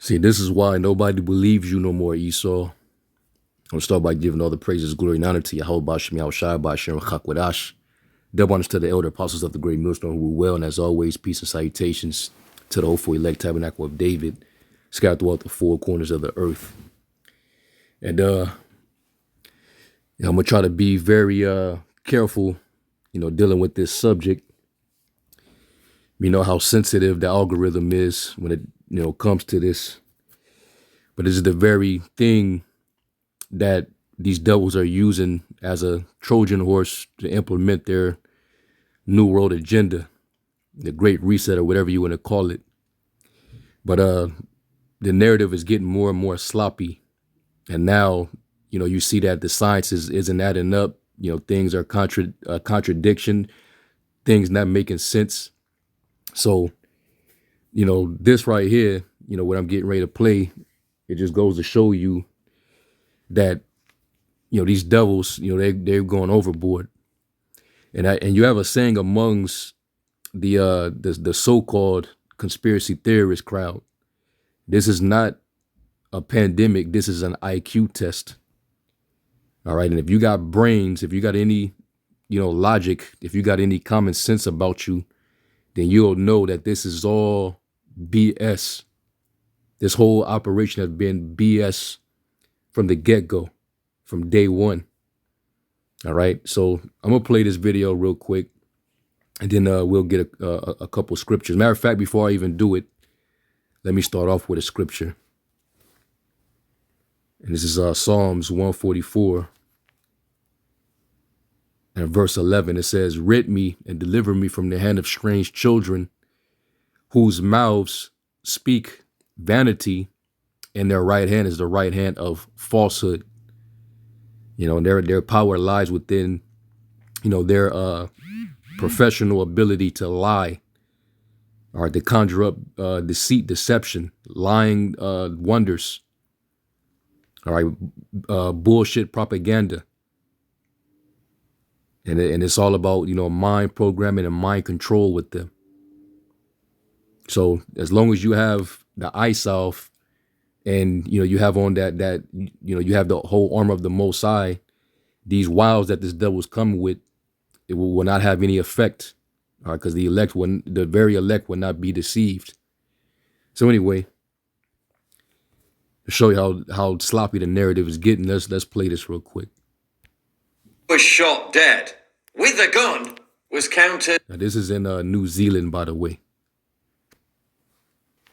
See, this is why nobody believes you no more, Esau. I'm gonna start by giving all the praises, glory, and honor to Yahweh Bashem, Yahushai, Bashem, Chakwadash. Double honors to the elder apostles of the great millstone who were well, and as always, peace and salutations to the hopeful elect tabernacle of David, scattered throughout the four corners of the earth. And I'm gonna try to be very careful, dealing with this subject. You know how sensitive the algorithm is when it comes to this. But this is the very thing that these devils are using as a Trojan horse to implement their New World agenda, the Great Reset, or whatever you want to call it. But the narrative is getting more and more sloppy. And now, you see that the science isn't adding up. Things are contradiction, things not making sense. So, this right here, what I'm getting ready to play, it just goes to show you that, these devils, they're going overboard. And you have a saying amongst the so-called conspiracy theorist crowd. This is not a pandemic. This is an IQ test. All right. And if you got brains, if you got any, logic, if you got any common sense about you, then you'll know that this is all BS. This whole operation has been BS from the get-go, from day one. All right. So I'm going to play this video real quick, and then we'll get a couple scriptures. Matter of fact, before I even do it, let me start off with a scripture. And this is Psalms 144 and verse 11. It says, "Rid me and deliver me from the hand of strange children, whose mouths speak vanity, and their right hand is the right hand of falsehood." And their power lies within, their professional ability to lie, or to conjure up deceit, deception, lying wonders. All right, bullshit propaganda. And it's all about, mind programming and mind control with them. So as long as you have the ice off and, you have on that you have the whole armor of the Most High, these wiles that this devil's coming with, it will not have any effect. All right, because the very elect will not be deceived. So anyway, to show you how sloppy the narrative is getting, let's play this real quick. Was shot dead with a gun was counted. Now this is in New Zealand, by the way.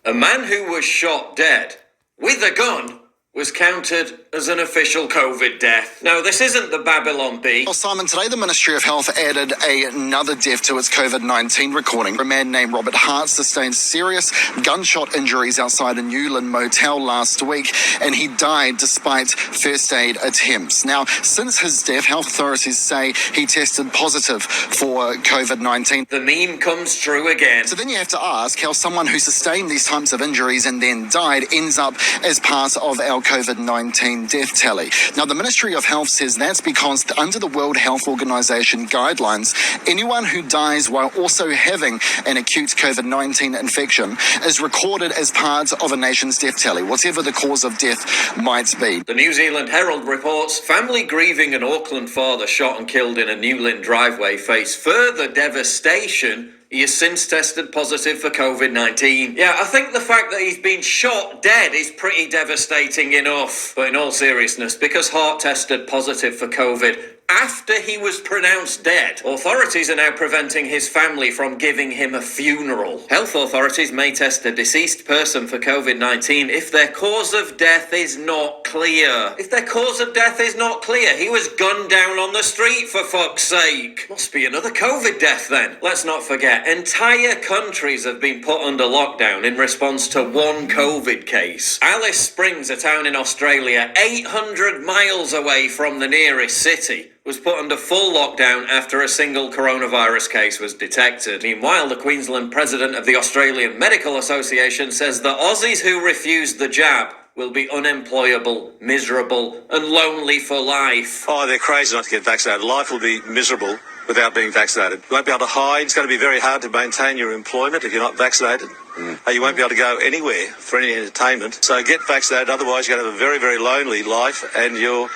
A man who was shot dead with a gun was counted as an official COVID death. Now, this isn't the Babylon Bee. Well, Simon, today the Ministry of Health added another death to its COVID-19 recording. A man named Robert Hart sustained serious gunshot injuries outside a Newland motel last week, and he died despite first aid attempts. Now, since his death, health authorities say he tested positive for COVID-19. The meme comes true again. So then you have to ask how someone who sustained these types of injuries and then died ends up as part of our COVID-19 death tally. Now, the Ministry of Health says that's because under the World Health Organization guidelines, anyone who dies while also having an acute COVID-19 infection is recorded as part of a nation's death tally, whatever the cause of death might be. The New Zealand Herald reports family grieving an Auckland father shot and killed in a Newland driveway face further devastation. He has since tested positive for COVID-19. Yeah, I think the fact that he's been shot dead is pretty devastating enough. But in all seriousness, because Hart tested positive for COVID after he was pronounced dead, authorities are now preventing his family from giving him a funeral. Health authorities may test a deceased person for COVID-19 if their cause of death is not clear. If their cause of death is not clear, he was gunned down on the street, for fuck's sake. Must be another COVID death then. Let's not forget, entire countries have been put under lockdown in response to one COVID case. Alice Springs, a town in Australia 800 miles away from the nearest city, was put under full lockdown after a single coronavirus case was detected. Meanwhile, the Queensland president of the Australian Medical Association says that Aussies who refused the jab will be unemployable, miserable, and lonely for life. Oh, they're crazy not to get vaccinated. Life will be miserable without being vaccinated. You won't be able to hide. It's going to be very hard to maintain your employment if you're not vaccinated. You won't be able to go anywhere for any entertainment. So get vaccinated, otherwise you're going to have a very, very lonely life and you're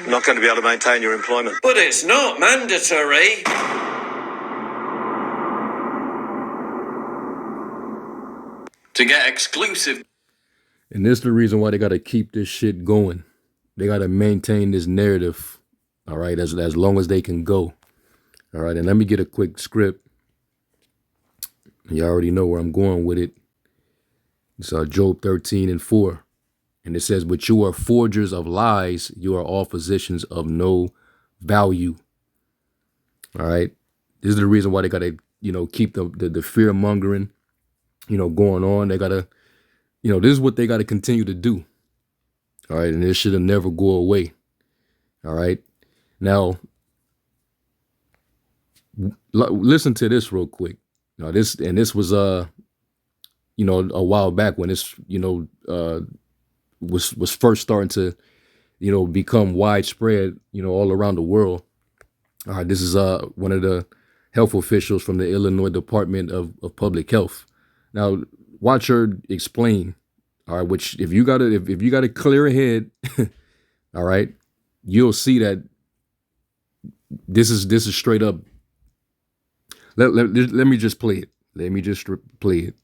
not going to be able to maintain your employment. But it's not mandatory. To get exclusive. And this is the reason why they got to keep this shit going. They got to maintain this narrative, all right, as long as they can go. All right, and let me get a quick script. You already know where I'm going with it. It's Job 13:4. And it says, but you are forgers of lies. You are all physicians of no value. All right. This is the reason why they got to, keep the fear mongering, going on. They got to, this is what they got to continue to do. All right. And this should never go away. All right. Now, listen to this real quick. Now, this was, a while back when this, was first starting to, become widespread, all around the world. All right, this is one of the health officials from the Illinois Department of Public Health. Now, watch her explain. All right, which if you got a clear head, all right, you'll see that this is straight up. Let me just play it. Let me just play it.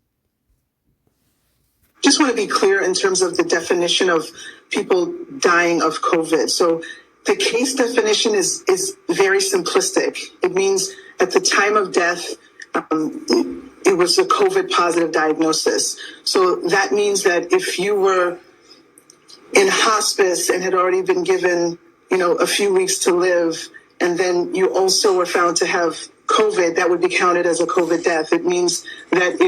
Just want to be clear in terms of the definition of people dying of COVID. So the case definition is very simplistic. It means at the time of death, it was a COVID positive diagnosis. So that means that if you were in hospice and had already been given, a few weeks to live, and then you also were found to have COVID, that would be counted as a COVID death. It means that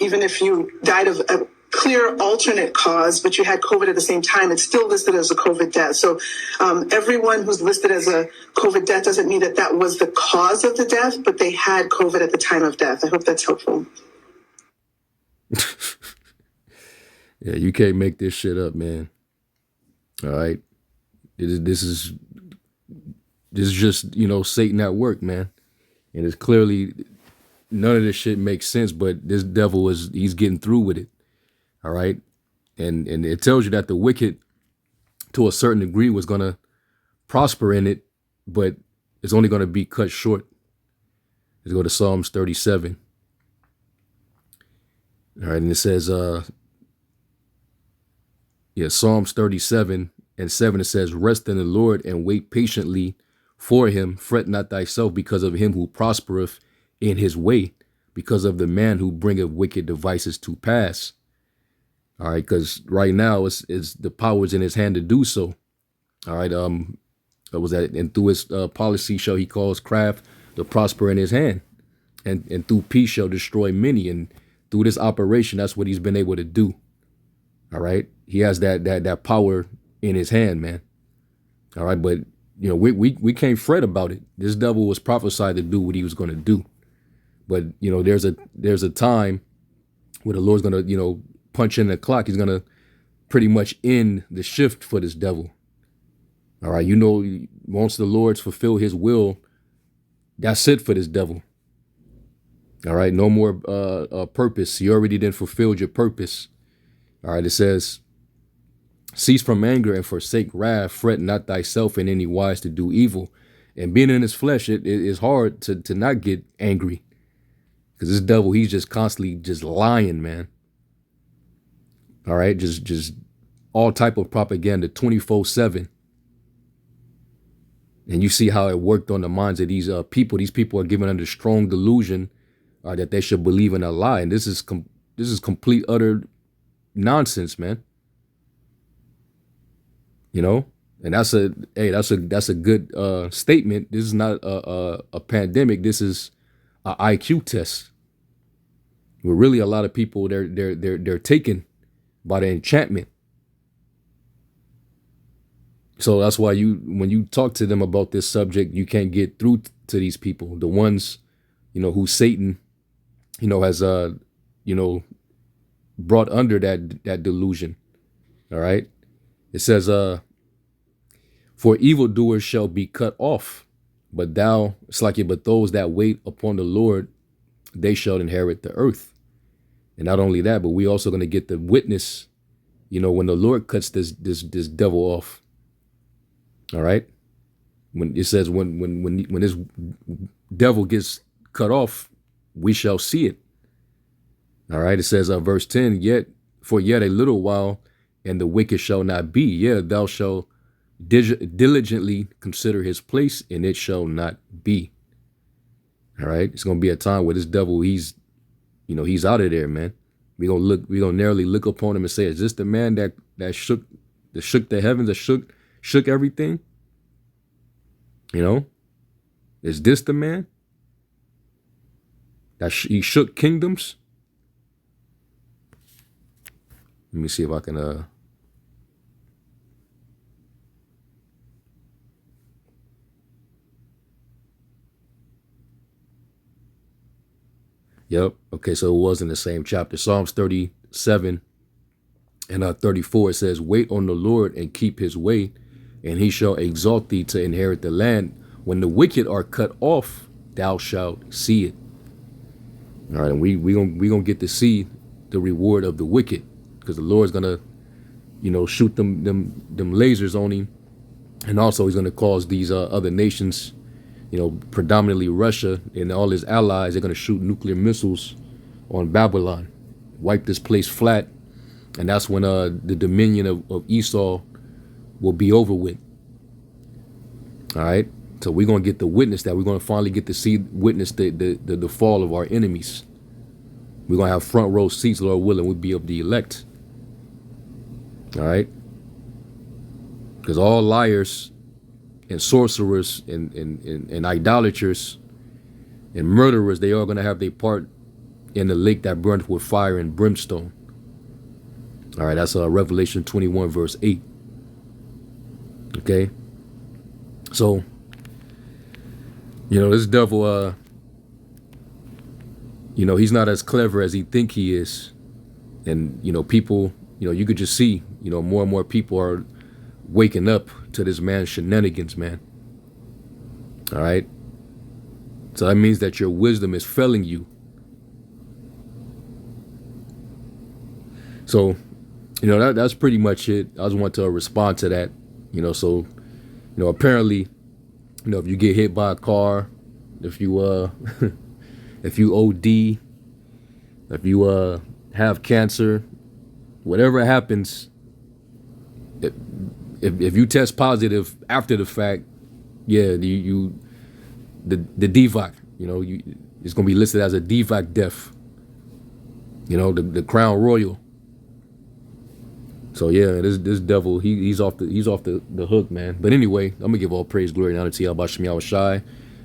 even if you died of a clear alternate cause, but you had COVID at the same time, it's still listed as a COVID death. So everyone who's listed as a COVID death doesn't mean that was the cause of the death, but they had COVID at the time of death. I hope that's helpful. Yeah, you can't make this shit up, man. All right. This is just, Satan at work, man. And it's clearly none of this shit makes sense, but this devil he's getting through with it. All right. And it tells you that the wicked, to a certain degree, was going to prosper in it, but it's only going to be cut short. Let's go to Psalms 37. All right. And it says, Psalms 37:7, it says, rest in the Lord and wait patiently for him. Fret not thyself because of him who prospereth in his way, because of the man who bringeth wicked devices to pass. All right, because right now it's the power's in his hand to do so. All right, that was that, and through his policy shall he cause craft to prosper in his hand, and through peace shall destroy many. And through this operation, that's what he's been able to do. All right, he has that power in his hand, man. All right, but we can't fret about it. This devil was prophesied to do what he was going to do. But, there's a time where the Lord's going to, punch in the clock. He's going to pretty much end the shift for this devil. All right. Once the Lord's fulfill his will, that's it for this devil. All right. No more purpose. You already then fulfilled your purpose. All right. It says, cease from anger and forsake wrath. Fret not thyself in any wise to do evil. And being in his flesh, it is hard to not get angry. Because this devil, he's just constantly just lying, man. All right, just all type of propaganda 24/7. And you see how it worked on the minds of these people. These people are given under strong delusion that they should believe in a lie. And this is complete, utter nonsense, man. And that's a good statement. This is not a pandemic. This is an IQ test. Where really a lot of people they're taken by the enchantment. So that's why when you talk to them about this subject, you can't get through to these people. The ones, who Satan, has brought under that delusion. All right. It says, for evildoers shall be cut off, but those that wait upon the Lord, they shall inherit the earth. And not only that, but we also going to get the witness, when the Lord cuts this devil off. All right. When it says when this devil gets cut off, we shall see it. All right. It says, verse 10, yet a little while, and the wicked shall not be. Yeah, thou shalt diligently consider his place, and it shall not be. All right. It's going to be a time where this devil, he's out of there, man. We're gonna narrowly look upon him and say, is this the man that shook the heavens, that shook everything? Is this the man that he shook kingdoms? Let me see if I can Yep. Okay, so it was in the same chapter. Psalms 37 and 34, it says, wait on the Lord and keep his way, and he shall exalt thee to inherit the land. When the wicked are cut off, thou shalt see it. All right, and we gonna get to see the reward of the wicked, because the Lord's gonna, shoot them lasers on him, and also he's gonna cause these other nations, predominantly Russia and all his allies, they're going to shoot nuclear missiles on Babylon, wipe this place flat. And that's when the dominion of Esau will be over with. All right. So we're going to get to witness that. We're going to finally get to witness the fall of our enemies. We're going to have front row seats, Lord willing. We'll be of the elect. All right. Because all liars and sorcerers and idolaters and murderers, they are going to have their part in the lake that burneth with fire and brimstone. All right, that's Revelation 21 verse 8. Okay, so this devil, he's not as clever as he think he is, and people, you could just see, more and more people are waking up to this man's shenanigans, man. All right. So that means that your wisdom is failing you. So, that's pretty much it. I just want to respond to that. So, apparently, if you get hit by a car, if you if you OD, if you have cancer, whatever happens, if you test positive after the fact, yeah, the DVAC, it's gonna be listed as a DVAC death. The Crown Royal. So yeah, this devil, he's off the hook, man. But anyway, I'm gonna give all praise, glory, and honor to Yahweh Shem Yahweh Shai.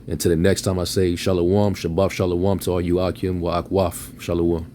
And to the next time I say Shalom, Shabbat Shalom to all you Akim wa Akwaf. Shalom.